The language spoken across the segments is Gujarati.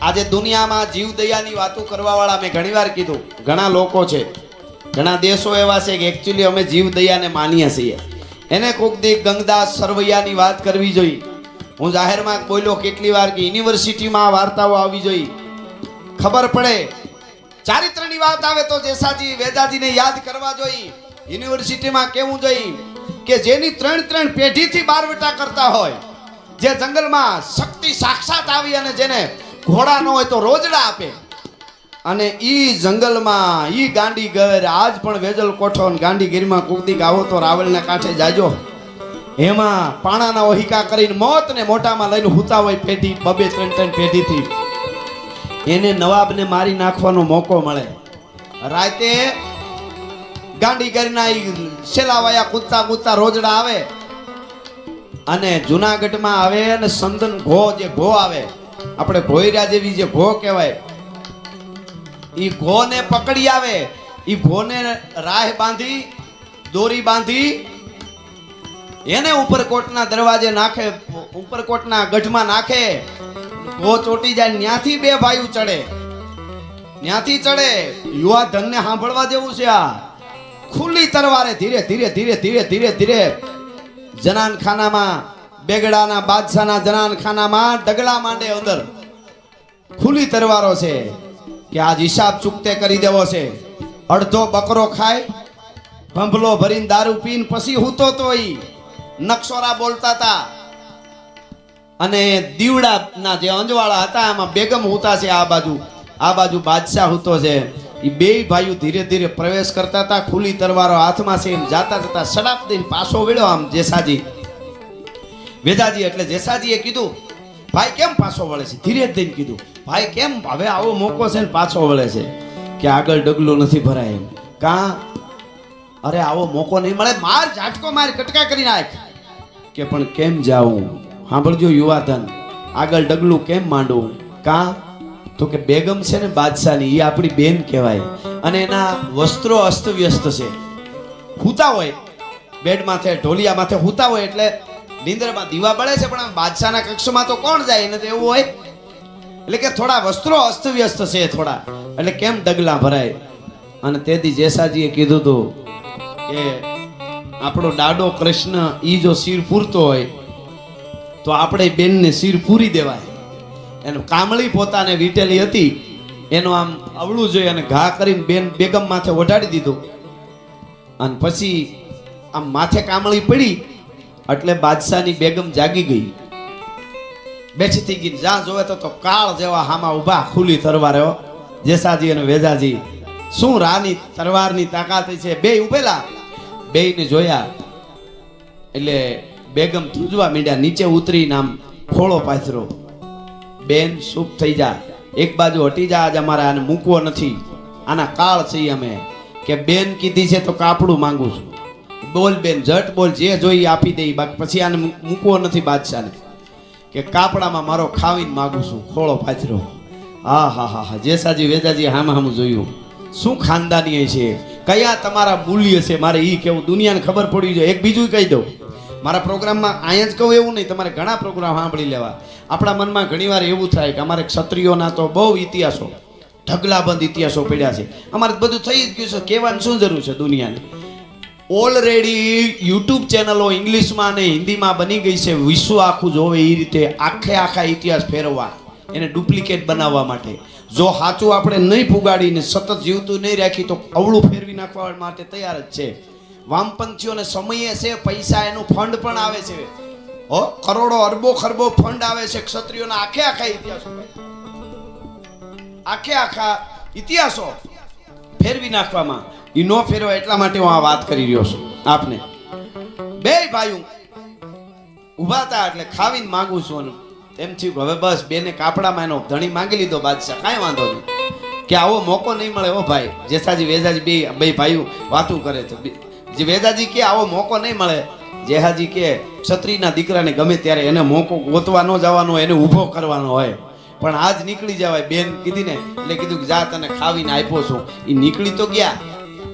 આજે દુનિયામાં જીવ દયાની વાતો કરવા વાળા મેં ઘણીવાર કીધું ઘણા લોકો છે, ઘણા દેશો એવા છે કે એકચ્યુઅલી અમે જીવ દયાને માનીએ છીએ. એને કોક દી ગંગદાસ સરવૈયાની વાત કરવી જોઈએ. હું જાહેરમાં બોલ્યો કેટલી વાર કે યુનિવર્સિટીમાં આ વાર્તાઓ આવવી જોઈએ, ખબર પડે. ચારિત્રની વાત આવે તો જેસાજી વેદાજીને યાદ કરવા જોઈએ. યુનિવર્સિટીમાં કેવું જોઈએ કે જેની ત્રણ પેઢીથી બારવટા કરતા હોય, જે જંગલમાં શક્તિ સાક્ષાત આવી અને જેને ઘોડા ન હોય તો રોજડા આપે, અને ઈ જંગલમાં ઈ ગાંડીગર આજ પણ વેજલ કોઠો અને ગાંડીગીરમાં કુકદીક આવો તો રાવલના કાંઠે જાજો. એમાં પાણાના ઓહિકા કરીને મોત ને મોટામાં લઈને હુતા હોય પેઢી, બબે ત્રણ પેઢીથી. એને નવાબને મારી નાખવાનો મોકો મળે. રાતે ગાંડીગરના શેલાવાયા કૂદતા રોજડા આવે અને જુનાગઢમાં આવે અને સંદન ઘો, જે ઘો આવે આપણે ભોયરા જેવી જે ઘો કહેવાય, ઈ ઘોને પકડી આવે. ઈ ઘોને રાહ બાંધી, દોરી બાંધી એને ઉપરકોટના દરવાજે નાખે, ઉપરકોટના ગઢમાં નાખે. ઘો ચોટી જાય, ન્યાથી બે ભાઈઓ ચડે, ન્યાથી ચડે. યુવા ધનને સાંભળવા જેવું છે. આ ખુલ્લી તરવારે ધીરે ધીરે ધીરે ધીરે ધીરે ધીરે જનાનખાનામાં, બેગડાના બાદશાહના જનાનખાનામાં ડગલા માંડે. અંદર ખુલ્લી તરવારો છે કે આજ હિસાબ ચૂકતે કરી દેવો છે. અડધો બકરો ખાય, ભંભલો ભરીને દારૂ પીને પછી હૂતો તો ઈ નક્ષોરા બોલતા હતા. અને દીવડાના જે અંજવાળા હતા એમાં બેગમ હૂતા છે. આ બાજુ બાદશાહ હૂતો છે. એ બે ભાઈઓ ધીરે ધીરે પ્રવેશ કરતા હતા. ખુલ્લી તરવારો હાથમાં છે. એમ જાતા જતા સડાપ દઈને પાછો વળ્યો આમ જેસાજી વેદાજી. એટલે જેસાજીએ કીધું ભાઈ કેમ પાછો વળે છે? ધીરે જ દઈને કીધું ભાઈ કેમ હવે આવો મોકો છે ને પાછો વળે છે? કે આગળ ડગલું નથી ભરાય એમ. કા? અરે આવો મોકો નહીં મળે, માર ઝાટકો માર, કટકા કરી નાખ. કે પણ કેમ જાવું? સાંભળજો યુવાધન, આગળ ડગલું કેમ માંડવું? કા? તો કે બેગમ છે ને બાદશાહની, એ આપણી બેન કહેવાય અને એના વસ્ત્રો અસ્તવ્યસ્ત છે. હુતા હોય બેડ માથે, ઢોલિયા માથે હુતા હોય એટલે નીંદરમાં દીવા બળે છે, પણ બાદશાહના કક્ષમાં તો કોણ જાય? એને તો એવું હોય. એટલે કે થોડા વસ્ત્રો અસ્તવ્યસ્ત છે થોડા, એટલે કેમ ડગલા ભરાય? અને તેથી જેસાજીએ કીધું હતું કે આપણો દાડો કૃષ્ણ ઈ જો શિર પૂરતો હોય તો આપણે બેનને શિર પૂરી દેવાય. એનું કામળી પોતાને વીટેલી હતી, એનું આમ અવળું જોઈ અને ઘા કરીને બેન બેગમ માથે ઓઢાડી દીધું. અને પછી આમ માથે કામળી પડી એટલે બાદશાહની બેગમ જાગી ગઈ, બેઠી થઈ ગઈ. જ્યાં જોવે તો કાળ જેવા હામાં ઉભા ખુલ્લી તરવારે. જેસાજી અને વેદાજી શું રાની તરવારની તાકાત છે. બે ઉભેલા, બેયને જોયા એટલે બેગમ ધ્રુજવા માંડ્યા. નીચે ઉતરીને આમ ખોળો પાથરો. બેન ચૂપ થઈ જા, એક બાજુ હટી જા, આજ અમારે આને મૂકવો નથી, આના કાળ છીએ અમે. કે બેન કીધી છે તો કાપડું માંગુ છું. બોલ બેન, ઝટ બોલ, જે જોઈ આપી દઈ, બાકી પછી આને મૂકવો નથી બાદશાહને. કે કાપડામાં મારો ખાવીને માગું છું. ખોળો પાથરો. હા હા હા હા. જેસાજી વેદાજી હામ જોયું. શું ખાનદાની છે, કયા તમારા મૂલ્ય છે, મારે ઈ કેવું દુનિયાને ખબર પડી જાય. એક બીજું કહી દઉં, મારા પ્રોગ્રામમાં અહીંયા જ કહું એવું નહીં, તમારે ઘણા પ્રોગ્રામ સાંભળી લેવા. આપણા મનમાં ઘણીવાર એવું થાય કે અમારે ક્ષત્રિયોના તો બહુ ઇતિહાસો, ઢગલાબંધ ઇતિહાસો પડ્યા છે, અમારે બધું થઈ જ ગયું છે, કહેવાની શું જરૂર છે દુનિયાને? ઓલરેડી યુટ્યુબ ચેનલો ઇંગ્લિશમાં અને હિન્દીમાં બની ગઈ છે. વિશ્વ આખું જોવે એ રીતે આખા ઇતિહાસ ફેરવવા, એને ડુપ્લિકેટ બનાવવા માટે. જો સાચું આપણે નહીં પુગાડીને સતત જીવતું નહીં રાખી તો અવળું ફેરવી નાખવા માટે તૈયાર જ છે. વામપંથીઓને સમયે છે, પૈસા, એનું ફંડ પણ આવે છે. કરોડો અરબો ખરબો ફંડ આવે છે ક્ષત્રિયોના. આખા ઇતિહાસો ફેરવી નાખવામાં. એ નો ફેરવાય એટલા માટે હું આ વાત કરી રહ્યો છું આપને. બે ભાઈઓ ઉભા હતા એટલે ખાવીને માંગુ છું. એમ થયું હવે બસ બેને કાપડામાં એનો ધણી માંગી લીધો બાદશાહ, કાંઈ વાંધો નહીં. કે આવો મોકો નહીં મળે. ઓ ભાઈ, જેસાજી વેદાજી બે ભાઈઓ વાતું કરે છે. જે વેદાજી કે આવો મોકો નહીં મળે. જેહાજી કે ક્ષત્રિયના દીકરાને ગમે ત્યારે એને મોકો ગોતવા ન જવાનો, એને ઊભો કરવાનો હોય. પણ આજ નીકળી જવાય. બેન કીધી ને એટલે કીધું કે જા તને ખાવીને આપ્યો છું. એ નીકળી તો ગયા,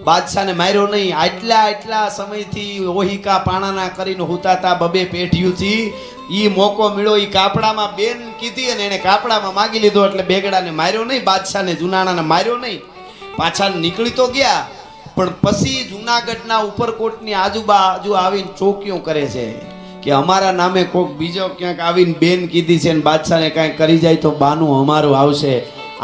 બાદશાહને માર્યો નહીં. આટલા સમયથી ઓહિકા પાણાના કરીને હુતાતા બબે પેઢીઓથી ઈ મોકો મળ્યો. ઈ કાપડામાં બેન કીધી અને એને કાપડામાં માગી લીધો એટલે બેગડાને માર્યો નહીં, બાદશાહને જુનાણાને માર્યો નહીં. પાછા નીકળી તો ગયા, પણ પછી જુનાગઢના ઉપરકોટની આજુબાજુ આવીને ચોકીઓ કરે છે કે અમારા નામે કોક બીજો ક્યાંક આવીને બેન કીધી છે ને બાદશાહને કાંઈ કરી જાય તો બાનું અમારું આવશે.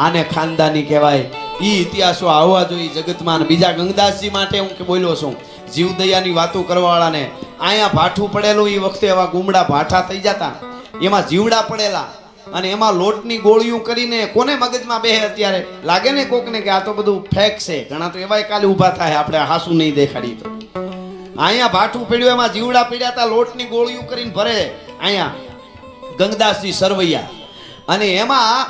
આને ખાનદાની કહેવાય. ઈ ઇતિહાસો આવવા જોઈએ જગતમાં. બીજા ગંગદાસજી માટે હું કે બોલ્યો છું, જીવદયાની વાતો કરવાવાળાને અહીંયા ભાઠું પડેલું એ વખતે એવા ગુમડા ભાઠા થઈ જતા, એમાં જીવડા પડેલા અને એમાં લોટની ગોળીઓ કરીને કોને મગજમાં બેહે અત્યારે લાગે ને કોકને કે આ તો બધું ફેક છે. ઘણા તો એવાય કાલે ઊભા થાય આપણે હાસું નહીં દેખાડી તો. અહીંયા ભાઠું પડ્યું, એમાં જીવડા પડ્યા હતા, લોટની ગોળીઓ કરીને ભરે અહીંયા ગંગદાસજી સરવૈયા. અને એમાં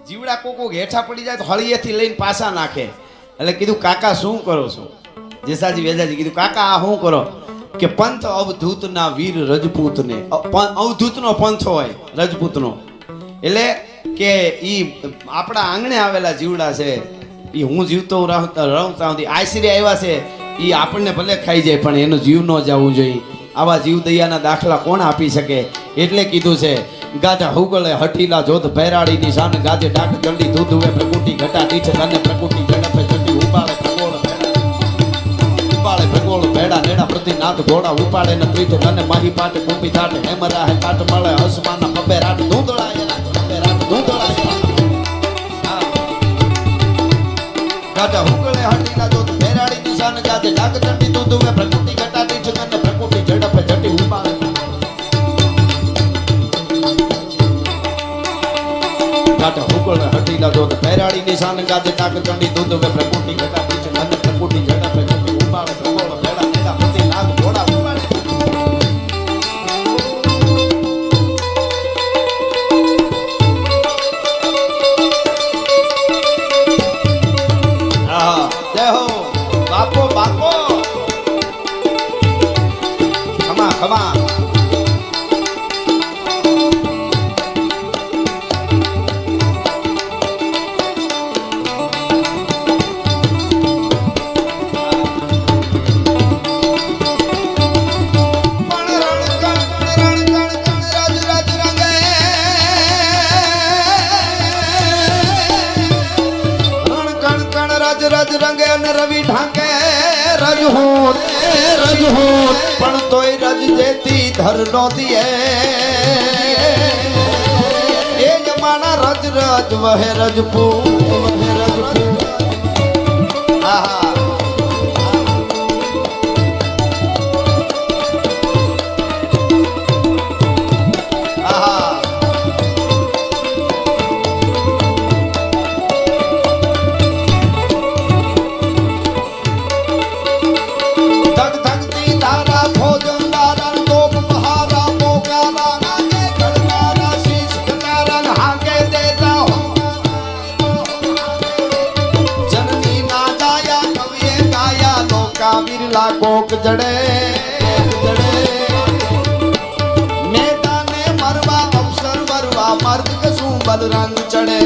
જીવડા કોકો હેઠા પડી જાય તો હળિયેથી લઈને પાછા નાખે. એટલે કીધું કાકા શું કરો છો? જેસાજી વેજાજી કીધું કાકા આ શું કરો? કે પંથ અવધૂતના વીર રજપૂતને, અવધૂતનો પંથ હોય રજપૂતનો, એટલે કે ઈ આપણા આંગણે આવેલા જીવડા છે, ઈ હું જીવતો રહું ત્યાં સુધી આશરે આવ્યા છે, ઈ આપણને ભલે ખાઈ જાય પણ એનો જીવ ન જવું જોઈએ. આવા જીવ દયાના દાખલા કોણ આપી શકે? એટલે કીધું છે ગાજા હુગળે હઠીલા જોત ભેરાડીની શાન ગાજે ડાક ચંડી દૂધ ઉવે પ્રકૃતિ ઘટા દીઠ તને પ્રકૃતિ ઝડપે ચંડી ઉપાડે પ્રગોળ ભગોળ ભેડા નેડા પ્રતિનાથ ઘોડા ઉપાડે ને ત્રીઠ તને માહી પાટ કુંપી થાટ હેમરા હે કાટ મળે હસમાના પબે રાટ ધૂંધળાય ગાજા હુગળે હઠીલા જોત ભેરાડીની શાન ગાજે ડાક ચંડી દૂધ ઉવે પ્રકૃતિ ઘટા દીઠ તને પ્રકૃતિ ઝડપે ચંડી ઉપાડે હુકળ હટીલા જોત ભેરાડી નિશાન ગાજે ટાક ચંડી દૂધ વે પ્રકૃતિ ઘટા પીછે નંદ પ્રકૃતિ જડા પ્રકૃતિ ઉપાડે પ્રગોળ ભેડા નેડા પ્રતિ નાગ ઘોડા ઉપાડે. હા જય હો બાપો બાપો ખમા ખમા. રજ રંગે અને રવિ ઢાંકે રજ હોત પણ તોય રજ જેતી ધર નો દિયે એ જમાના રજ વહે રજપૂત આહા કોક જડે મેદાને મરવા અવસર વરવા મર્દ કશું બલરંગ ચડે.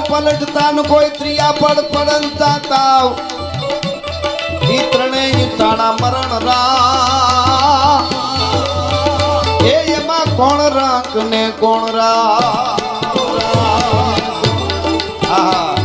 પલટતા ન કોઈ ત્રિયા પડતા તાવ ઈ ત્રણેય તાણા મરણ રા એ એમાં કોણ રાખ ને કોણ રા. હા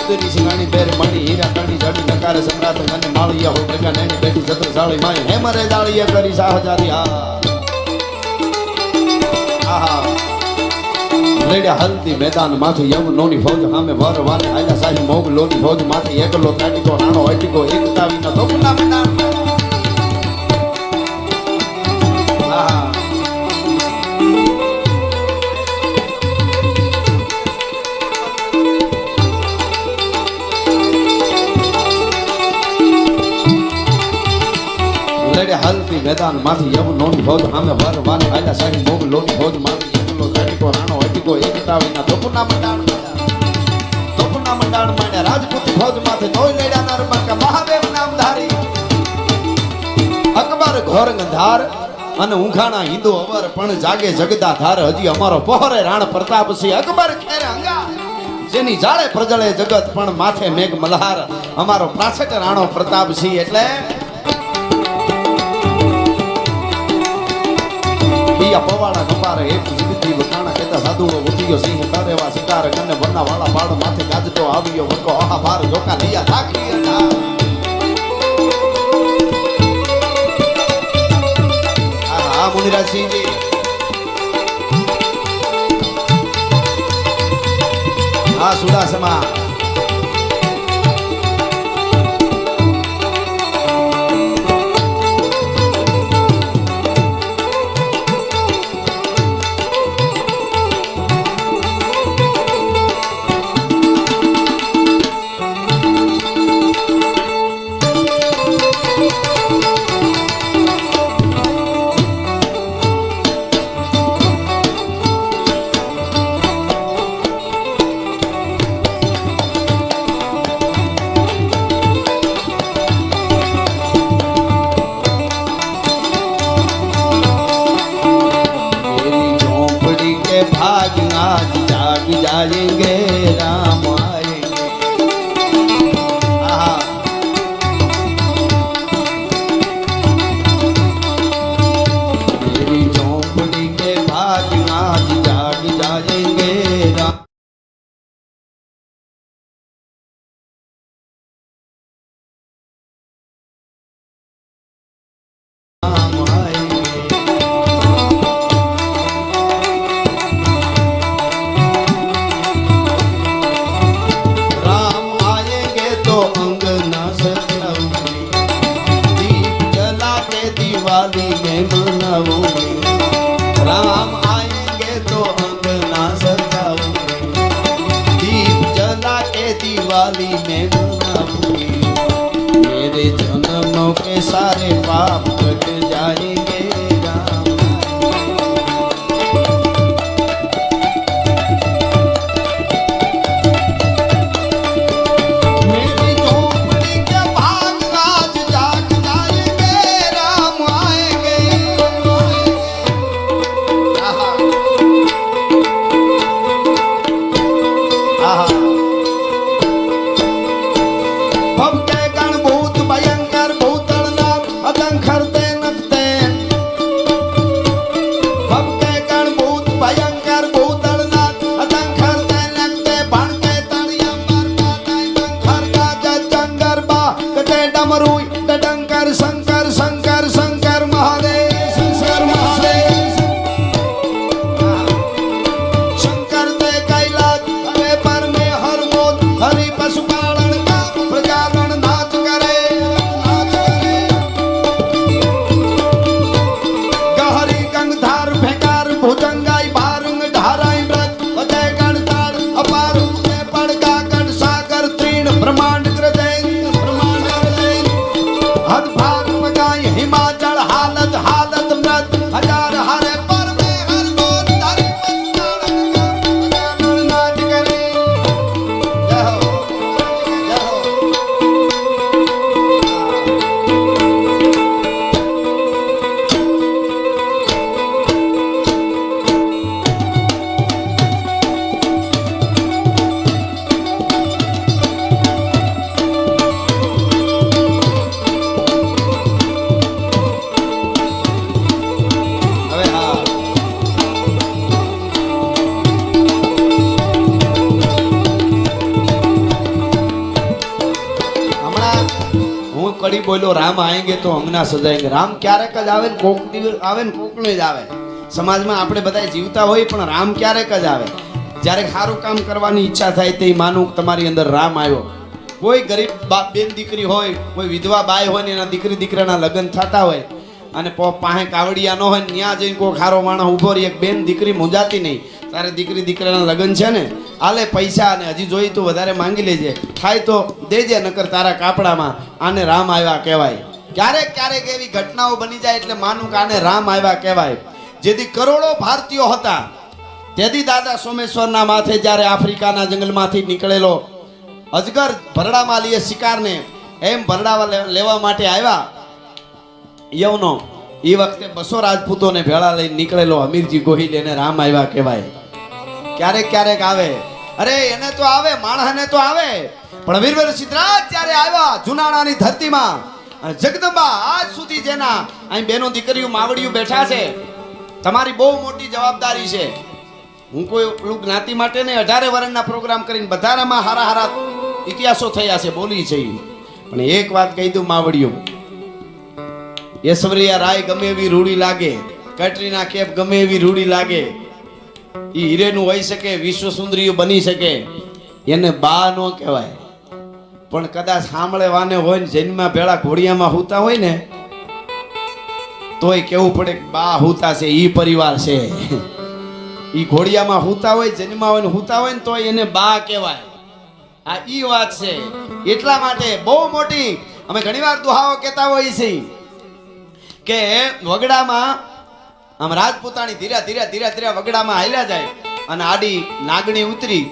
ઉતરી સિંગાણી બેર મણી હીરા કણી જડી નકારે સમ્રાટ મને માળિયા હોય પ્રગા નેની બેઠી છત્રસાળી માય હેમરે દાળીએ કરી સાહજારી આહા રેડ્યા હલ્દી મેદાન માથે યમનોની ફૌજ સામે વરવાને આયા સાહી મોગ લોની ફૌજ માથે એકલો કાટીકો રાણો અટીકો એકતાવીના તોપના મેદાન આહા લડે હલ્દી મેદાન માંથી યમનોની ફૌજ સામે વરવાને આયા સાહી મોગ લોની ફૌજ માથે એકલો કાટીકો રાણો અટીકો એકતાવીના તોપના મેદાન માંડ્યા રાજપૂત ફૌજ માથે નોય લેડા નરમંકા મહાદેવ નામધારી અકબર ઘોર ગંધાર અને ઉઘાણા હિન્દુ અવર પણ જાગે જગદા ધાર હજી અમારો પહોરે રાણ પ્રતાપ સિંહ અકબર ખેર અંગા જેની જાળે પ્રજળે જગત પણ માથે મેઘ મલ્હાર અમારો 65 રાણો પ્રતાપ સિંહ એટલે પિયા પવાડા ગંબારે એક જગતી વકાણા કેતા સાધુડો ઉઠ્યો સિંહ કરેવા શિકાર કને વરના વાળા પાડ માથે ગાજતો આવ્યો વરકો આહા ભાર જોકા લૈયા રાખી આહા મુનિરાજસિંહજી આ સુદાસમા भाग आज जाग जाएंगे राम आएंगे आहा मेरी झोंपड़ी के भाग आज जाग जाएंगे राम दिवाली में मनाऊंगी राम आएंगे तो अंगना सजाऊंगी दीप जला के दिवाली में मनाऊंगी मेरे जन्मों के सारे पाप कट जाएंगे राम मेरी झोपड़ी के भाग आज जाग जाएंगे राम आएंगे आहा आहा भव के गण भूत भयंकर भूतलनाथ अदंखर ते नखते भव के गण भूत भयंकर भूतलनाथ अदंखर ते नखते भण के तड़िया मरता नहीं दंखर का जंगर बा कटे डमरुई डंकर शंकर शंकर शंकर महादेव शंकर महादेव शंकर ते कैलाश हरे पर में हर मोद हरि पशुपालन का प्रजागण नाथ કડી બોલ્યો રામ આएंगे તો અંગના સજાएंगे. રામ ક્યારેક જ આવે ને કોક દિવસ આવે ને કોકને જ આવે. સમાજમાં આપણે બધા જીવતા હોય પણ રામ ક્યારેક જ આવે. જ્યારે સારું કામ કરવાની ઈચ્છા થાય તે માનું તમારી અંદર રામ આવ્યો. કોઈ ગરીબ બાપ બેન દીકરી હોય, કોઈ વિધવા બાઈ હોય ને એના દીકરી દીકરાના લગ્ન થતા હોય અને પાસે કાવડિયા ન હોય ને ત્યાં જઈને કોઈ ખારો માણસ ઊભો રહી, એક બેન દીકરી મૂંઝાતી નહીં, તારે દીકરી દીકરાના લગ્ન છે ને આલે પૈસા અને હજી જોઈ તું વધારે માંગી લેજે, થાય તો દેજે, નકર તારા કાપડામાં. આને રામ આવ્યા કહેવાય. ક્યારેક ક્યારેક એવી ઘટનાઓ બની જાય એટલે માનું કે આને રામ આવ્યા કહેવાય. જેથી કરોડો ભારતીયો હતા તેથી દાદા સોમેશ્વરના માથે જ્યારે આફ્રિકાના જંગલમાંથી નીકળેલો અજગર ભરડામાં લઈએ શિકારને, એમ ભરડાવા લેવા માટે આવ્યા યવનો. એ વખતે 200 રાજપૂતોને ભેળા લઈને નીકળેલો અમીરજી ગોહિલ એને રામ આવ્યા કહેવાય. ક્યારેક ક્યારેક આવે, અરે એને તો આવે, માણસને તો આવે, પણ વીરવર સિદ્ધરાજ જ્યારે આવ્યા જુનાણાની ધરતીમાં અને જગદંબા આજ સુધી જેના અહીં બેનો દીકરીઓ માવડીઓ બેઠા છે, તમારી બહુ મોટી જવાબદારી છે. હું કોઈ પેલું જ્ઞાતિ માટે ને 18 વર્ષના પ્રોગ્રામ કરીને બધામાં હારા હારા ઇતિહાસો થયા છે, બોલી છે, પણ એક વાત કહી દઉં માવડીઓ, ઐશ્વર્યા રાય ગમે એવી રૂડી લાગે, કેટરીના કેફ ગમે એવી રૂડી લાગે, એ હીરેનું હોઈ શકે, વિશ્વ સુંદરીઓ બની શકે, એને બા નો કહેવાય. પણ કદાચ સાંભળે વાને હોય ને જન્મમાં ભેળા ઘોડિયામાં હુતા હોય ને તોય કેવું પડે બા હુતા છે, ઈ પરિવાર છે. ઈ ઘોડિયામાં હુતા હોય, જન્મમાં હોય ને હુતા હોય ને તોય એને બા કહેવાય. આ ઈ વાત છે. એટલા માટે બહુ મોટી અમે ઘણીવાર દુહાઓ કહેતા હોઈએ છીએ કે વગડામાં આમ રાજપૂતાણી ધીરે ધીરે ધીરે ધીરે વગડામાં હાલ્યા જાય અને આડી નાગણી ઉતરી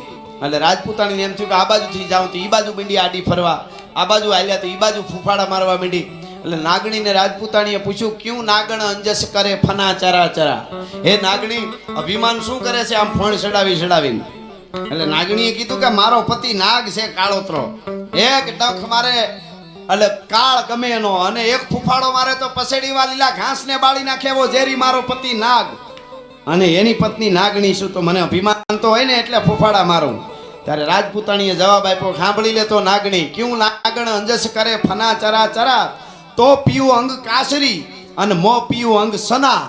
એટલે રાજપૂતાણીને એમ થયું કે આ બાજુથી જાઉં તો ઈ બાજુ મીંડી આડી ફરવા, આ બાજુ હાલ્યા તો ઈ બાજુ ફૂફાડા મારવા મીંડી. એટલે નાગણીને રાજપૂતાણીએ પૂછ્યું, ક્યું નાગણ અંજસ કરે ફના ચરા ચરા, હે નાગણી અભિમાન શું કરે છે આમ ફણ ચડાવી ચડાવીને? એટલે નાગણીએ કીધું કે મારો પતિ નાગ છે કાળોતરો, એક ડંખ મારે એટલે કાળ ગમે એનો, અને એક ફૂફાડો મારે તો પસેડીમાં લીલા ઘાસને બાળી નાખે એવો ઝેરી મારો પતિ નાગ, અને એની પત્ની નાગણી છું, તો મને અભિમાન તો હોય ને એટલે ફૂફાડા મારું. ત્યારે રાજપૂતાણીએ જવાબ આપ્યો, સાંભળી લે તો નાગણી, ક્યું નાગણ અંજસ કરે ફના ચરા ચરા, તો પીયું અંગ કાસરી અને મો પીયું અંગ સના,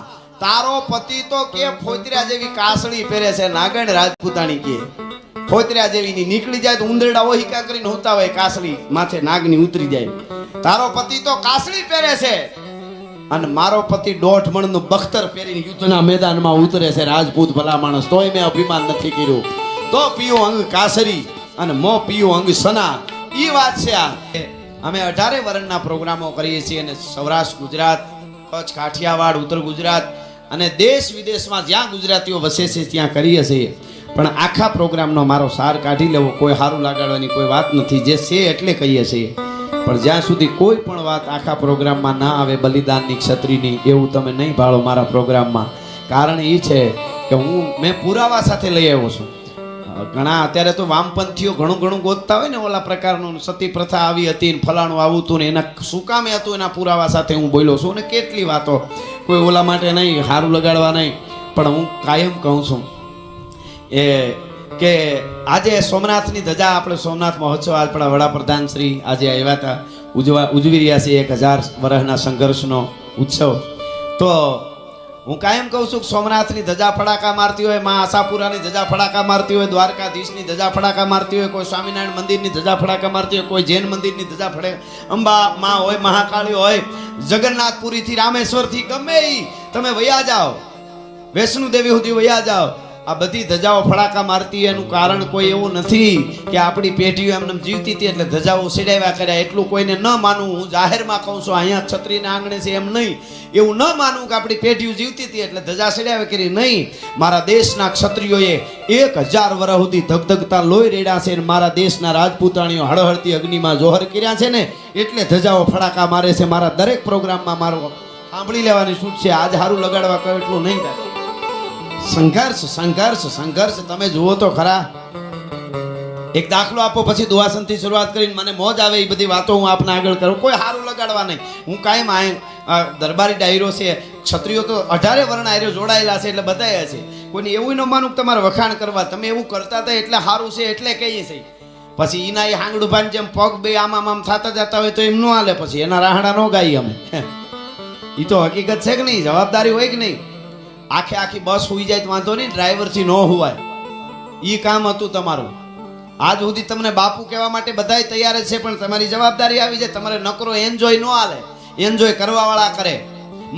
તારો પતિ તો કે ફોતર્યા જેવી કાસળી પહેરે છે. નાગણ રાજપૂતાણી કે ફોતર્યા જેવી નીકળી જાય તો ઉંદરડા ઓહિકા કરીને હોતા હોય, કાસળી માથે નાગની ઉતરી જાય. તારો પતિ તો કાસળી પહેરે છે અને મારો પતિ 1.5 મણનું બખ્તર પહેરીને યુદ્ધના મેદાનમાં ઉતરે છે. રાજપૂત ભલા માણસ, તોય મેં અભિમાન નથી કર્યું. તો પીયું અંગ કાસરી અને મો પીયું અંગ સના. ઈ વાત છે. આ અમે 18 વર્ષના પ્રોગ્રામો કરીએ છીએ અને સૌરાષ્ટ્ર, ગુજરાત, કચ્છ, કાઠિયાવાડ, ઉત્તર ગુજરાત અને દેશ વિદેશમાં જ્યાં ગુજરાતીઓ વસે છે ત્યાં કરીએ છીએ. પણ આખા પ્રોગ્રામનો મારો સાર કાઢી લેવો, કોઈ સારું લાગાડવાની કોઈ વાત નથી, જે છે એટલે કહીએ છીએ. પણ જ્યાં સુધી કોઈ પણ વાત આખા પ્રોગ્રામમાં ના આવે બલિદાનની, ક્ષત્રિયની, એવું તમે નહીં ભાળો મારા પ્રોગ્રામમાં. કારણ એ છે કે મેં પુરાવા સાથે લઈ આવ્યો છું. ઘણા અત્યારે તો વામપંથીઓ ઘણું ઘણું ગોતતા હોય ને ઓલા પ્રકારનું, સતી પ્રથા આવી હતી ને ફલાણું આવું હતું ને એના શું કામે હતું એના પુરાવા સાથે હું બોલ્યો છું. અને કેટલી વાતો, કોઈ ઓલા માટે નહીં, સારું લગાડવા નહીં, પણ હું કાયમ કહું છું એ કે આજે સોમનાથની ધજા, આપણે સોમનાથ મહોત્સવ આપણા વડાપ્રધાન શ્રી આજે આવ્યા હતા, ઉજવી રહ્યા છીએ 1000 વર્ષના સંઘર્ષનો ઉત્સવ. તો હું કાયમ કહું છું કે સોમનાથની ધજા ફડાકા મારતી હોય, માં આશાપુરાની ધજા ફડાકા મારતી હોય, દ્વારકાધીશની ધજા ફડાકા મારતી હોય, કોઈ સ્વામિનારાયણ મંદિરની ધજા ફડાકા મારતી હોય, કોઈ જૈન મંદિરની ધજા ફડે, અંબા માં હોય, મહાકાળી હોય, જગન્નાથપુરીથી રામેશ્વરથી ગમે તમે વયા જાઓ, વૈષ્ણુ દેવી સુધી વયા જાઓ, આ બધી ધજાઓ ફડાકા મારતી. એનું કારણ કોઈ એવું નથી કે આપણી પેઢીઓ એમને જીવતી હતી એટલે ધજાઓ સેડાવ્યા કર્યા, એટલું કોઈને ન માનવું. હું જાહેરમાં કહું છું, અહીંયા ક્ષત્રિયના આંગણે છે એમ નહીં, એવું ન માનવું કે આપણી પેઢીઓ જીવતી હતી એટલે ધજા સેડાવ્યા કરી. નહીં, મારા દેશના ક્ષત્રિયોએ 1000 વર્ષ સુધી ધગધગતા લોહી રેડ્યા છે અને મારા દેશના રાજપૂતાણીઓ હળહળતી અગ્નિમાં જોહર કર્યા છે ને એટલે ધજાઓ ફડાકા મારે છે. મારા દરેક પ્રોગ્રામમાં મારો સાંભળી લેવાની છૂટ છે. આજ સારું લગાડવા કહો એટલું નહીં થાય. સંઘર્ષ સંઘર્ષ સંઘર્ષ તમે જુઓ તો ખરા. એક દાખલો આપો પછી દુઆસનથી શરૂઆત કરીને મને મોજ આવે એ બધી વાતો હું આપને આગળ કરું. કોઈ સારું લગાડવા નહીં. હું કાયમ દરબારી ડાયરો છે, ક્ષત્રિયો તો 18 વર્ણ આયરો જોડાયેલા છે એટલે બતાવ્યા છે. કોઈને એવું ન માનું કે તમારે વખાણ કરવા, તમે એવું કરતા હતા એટલે સારું છે એટલે કહીએ છીએ. પછી ઈના એ હાંગડું ભાન જેમ પગ બે આમ આમ થતા જતા હોય તો એમ ન હાલે, પછી એના રાહડા નો ગાઈ અમે. ઈ તો હકીકત છે કે નહીં? જવાબદારી હોય કે નહીં? આખે આખી બસ હોઈ જાય તો વાંધો નહીં, ડ્રાઈવરથી ન હોવાય. ઈ કામ હતું તમારું. આજ સુધી તમને બાપુ કહેવા માટે બધાય તૈયાર છે, પણ તમારી જવાબદારી આવી જાય. તમારે નકરો એન્જોય ન હાલે, એન્જોય કરવા વાળા કરે.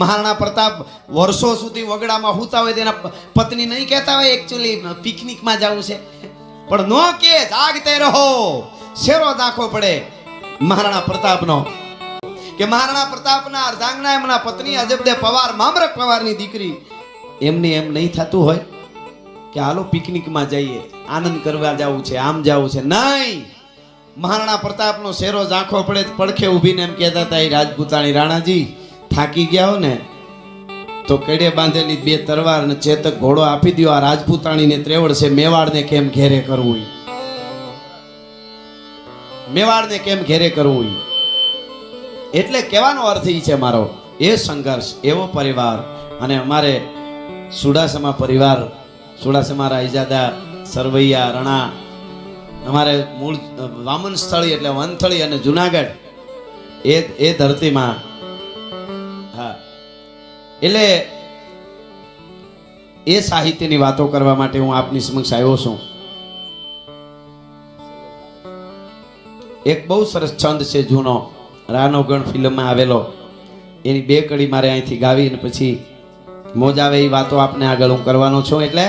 મહારાણા પ્રતાપ વર્ષો સુધી વગડામાં હુતા હોય તેના પત્ની નહીં કહેતા હોય એકચ્યુઅલી પિકનિકમાં જવું છે, પણ નો કે જાગતે રહો. શેરો દાખવો પડે મહારાણા પ્રતાપનો કે મહારાણા પ્રતાપના અર્ધાંગના એમના પત્ની અજબદે પવાર, મામરક પવારની દીકરી, એમને એમ નહીં થતું હોય કે હાલો પિકનિકમાં જઈએ, આનંદ કરવા જવું છે, આમ જવું છે. નહીં, મહારાણા પ્રતાપનો શેરો ઝાંખો પડે પડખે ઊભીને એમ કહેતા હતા, એ રાજપૂતાણી રાણાજી થાકી ગયા હો ને તો કેડે બાંધેલી 2 તરવાર ને ચેતક ઘોડો આપી દો. આ રાજપૂતાણીને ત્રેવડ છે, મેવાડને કેમ ઘેરે કરવું, મેવાડને કેમ ઘેરે કરવું. એટલે કહેવાનો અર્થ એ છે મારો, એ સંઘર્ષ, એવો પરિવાર. અને અમારે સુડાસમા પરિવાર, સુડાસમા રાયજાદા, સરવૈયા, રણા, અમારે મૂળ વામન સ્થળી એટલે વનથળી અને જુનાગઢ, એ ધરતીમાં. હા, એટલે એ સાહિત્યની વાતો કરવા માટે હું આપની સમક્ષ આવ્યો છું. એક બહુ સરસ છંદ છે જૂનો, રાનો ગણ ફિલ્મમાં આવેલો, એની 2 કડી મારે અહીંથી ગાવી અને પછી મોજ આવે એ વાતો આપને આગળ હું કરવાનો છું. એટલે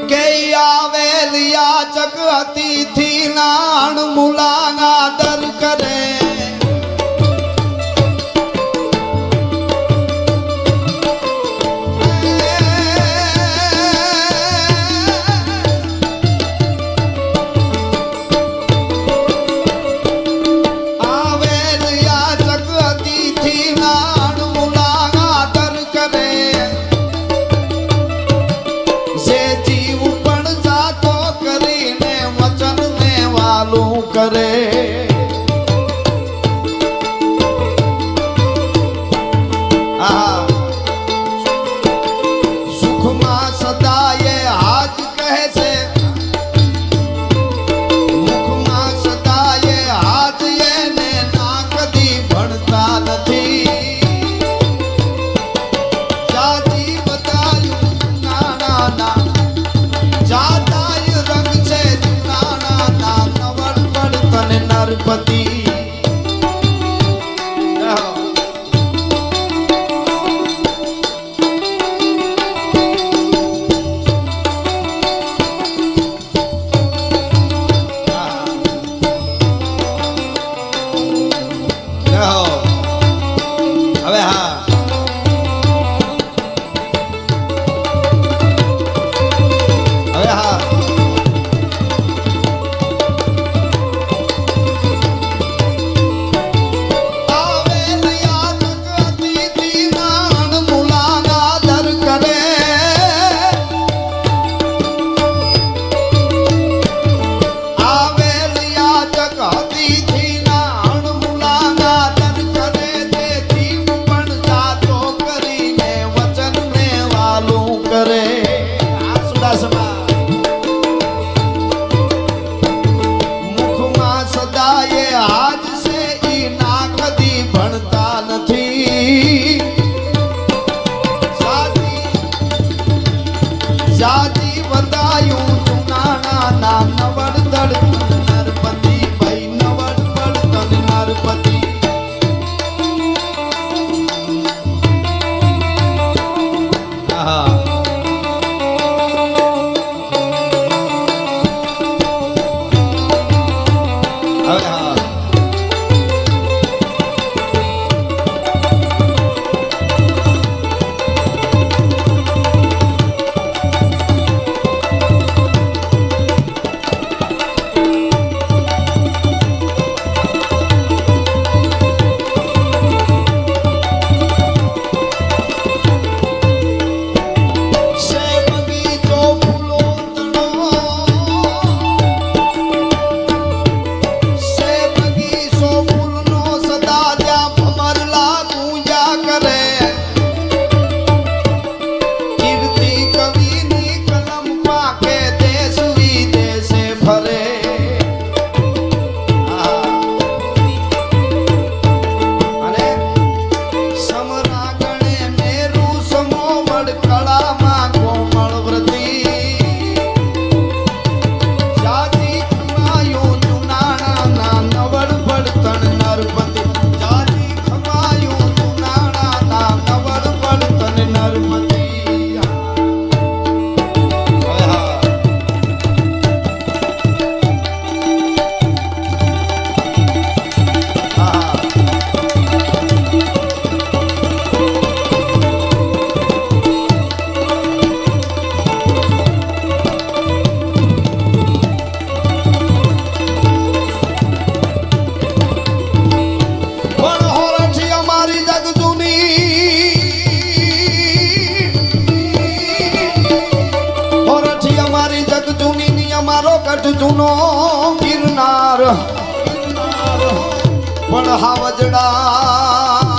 કે આવેલિયા ચક અતિથિ નાણ મુલાંગા દર કરે, કરે. સુખમાં સદાય હાજ કહે છે, મુખમાં સદાય હાજ, એને ના કદી ભણતા નથી. જાતિ બતાયું નાના ના, જાતાય રંગ છે નાના ના, તને નરપતિ. હવે હા, હવે હા, મુખમાં સદાય હાજ છે, ઈ ના કદી ભણતા નથી. જાતિ બતાયું નાના ના, નવડ દડ નરપતિ, ભાઈ નવડ દડ નરપતિ. જુનાગઢ જૂનો ગિરનાર પણ હાવજડા